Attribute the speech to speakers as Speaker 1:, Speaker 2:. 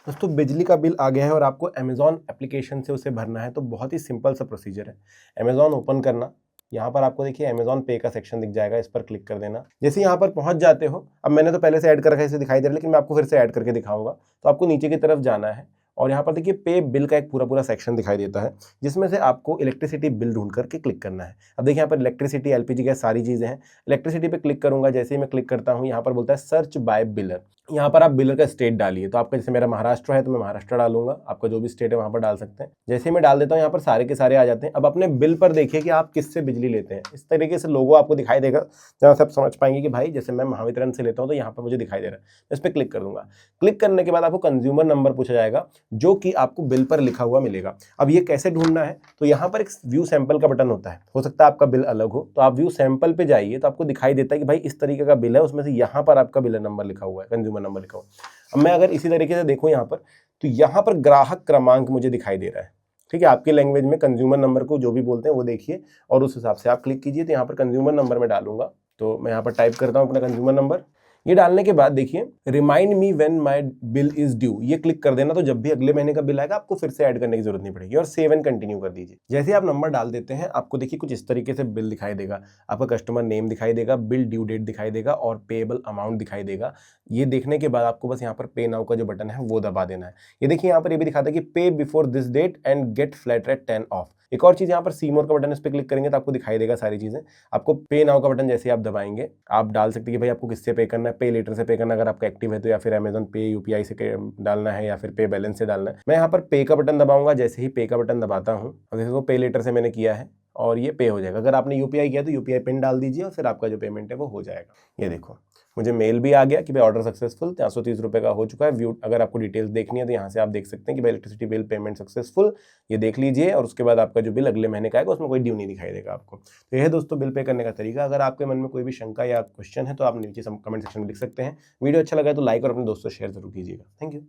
Speaker 1: दोस्तों बिजली का बिल आ गया है और आपको अमेज़ॉन एप्लीकेशन से उसे भरना है, तो बहुत ही सिंपल सा प्रोसीजर है। अमेज़ॉन ओपन करना, यहाँ पर आपको देखिए अमेज़ॉन पे का सेक्शन दिख जाएगा, इस पर क्लिक कर देना। जैसे यहाँ पर पहुँच जाते हो, अब मैंने तो पहले से ऐड कर रखा है, इसे दिखाई दे रहा है, लेकिन मैं आपको फिर से ऐड करके दिखाऊंगा। तो आपको नीचे की तरफ जाना है और यहाँ पर देखिए पे बिल का एक पूरा सेक्शन दिखाई देता है, जिसमें से आपको इलेक्ट्रिसिटी बिल ढूंढ करके क्लिक करना है। अब देखिए यहाँ पर इलेक्ट्रिसिटी, एलपीजी, गैस सारी चीज़ें हैं। इलेक्ट्रिसिटी पे क्लिक करूंगा, जैसे ही मैं क्लिक करता हूँ यहाँ पर बोलता है सर्च बाय बिलर। यहाँ पर आप बिलर का स्टेट डालिए, तो आपका जैसे मेरा महाराष्ट्र है तो मैं महाराष्ट्र डालूंगा, आपका जो भी स्टेट है वहाँ पर डाल सकते हैं। जैसे ही मैं डाल देता हूँ यहाँ पर सारे के सारे आ जाते हैं। अब अपने बिल पर देखिए कि आप किससे बिजली लेते हैं, इस तरीके से लोगो आपको दिखाई देगा, जहाँ से आप समझ पाएंगे कि भाई जैसे मैं महावितरण से लेता हूँ तो यहाँ पर मुझे दिखाई दे रहा है। इस पर क्लिक कर दूंगा। क्लिक करने के बाद आपको कंज्यूमर नंबर पूछा जाएगा, जो कि आपको बिल पर लिखा हुआ मिलेगा। अब ये कैसे ढूंढना है, तो यहाँ पर एक व्यू सैंपल का बटन होता है, हो सकता है आपका बिल अलग हो, तो आप व्यू सैंपल पे जाइए तो आपको दिखाई देता है कि भाई इस तरीके का बिल है, उसमें से यहाँ पर आपका बिल नंबर लिखा हुआ है, कंज्यूमर नंबर लिखा हुआ है। अब मैं अगर इसी तरीके से देखूं यहाँ पर, तो यहाँ पर ग्राहक क्रमांक मुझे दिखाई दे रहा है। ठीक है, आपके लैंग्वेज में कंज्यूमर नंबर को जो भी बोलते हैं वो देखिए और उस हिसाब से आप क्लिक कीजिए। तो यहाँ पर कंज्यूमर नंबर में डालूंगा, तो मैं यहाँ पर टाइप करता हूँ अपना कंज्यूमर नंबर। ये डालने के बाद देखिए remind me when my bill is due, ये क्लिक कर देना, तो जब भी अगले महीने का बिल आएगा आपको फिर से ऐड करने की जरूरत नहीं पड़ेगी। और सेव एंड कंटिन्यू कर दीजिए। जैसे आप नंबर डाल देते हैं, आपको देखिए कुछ इस तरीके से बिल दिखाई देगा। आपका कस्टमर नेम दिखाई देगा, बिल ड्यू डेट दिखाई देगा और पेएबल अमाउंट दिखाई देगा। ये देखने के बाद आपको बस यहाँ पर पे नाउ का जो बटन है वो दबा देना है। ये देखिए यहाँ पर ये भी दिखाता है कि pay before this date and get flat rate 10 off. एक और चीज यहाँ पर सी मोर का बटन, इस पर क्लिक करेंगे तो आपको दिखाई देगा सारी चीजें। आपको पे नाउ का बटन जैसे आप दबाएंगे, आप डाल सकते हैं कि भाई आपको किससे पे करना है, पे लेटर से पे करना अगर आपका एक्टिव है तो, या फिर अमेजन पे यूपीआई से डालना है, या फिर पे बैलेंस से डालना है। मैं यहाँ पर पे का बटन दबाऊंगा। जैसे ही पे का बटन दबाता हूँ, अब देखो पे लेटर से मैंने किया है और ये पे हो जाएगा। अगर आपने यूपीआई किया तो यूपीआई पिन डाल दीजिए और फिर आपका जो पेमेंट है वो हो जाएगा। ये देखो मुझे मेल भी आ गया कि भाई ऑर्डर सक्सेसफुल, 330 रुपये का हो चुका है। व्यू, अगर आपको डिटेल्स देखनी है तो यहाँ से आप देख सकते हैं कि भाई इलेक्ट्रिसिटी बिल पेमेंट सक्सेसफुल, ये देख लीजिए। और उसके बाद आपका जो बिल अगले महीने का आएगा उसमें कोई ड्यू नहीं दिखाई देगा आपको। तो यह है दोस्तों बिल पे करने का तरीका। अगर आपके मन में कोई भी शंका या क्वेश्चन है तो आप नीचे कमेंट सेक्शन में लिख सकते हैं। वीडियो अच्छा लगा तो लाइक और अपने दोस्तों से शेयर जरूर कीजिएगा। Thank you.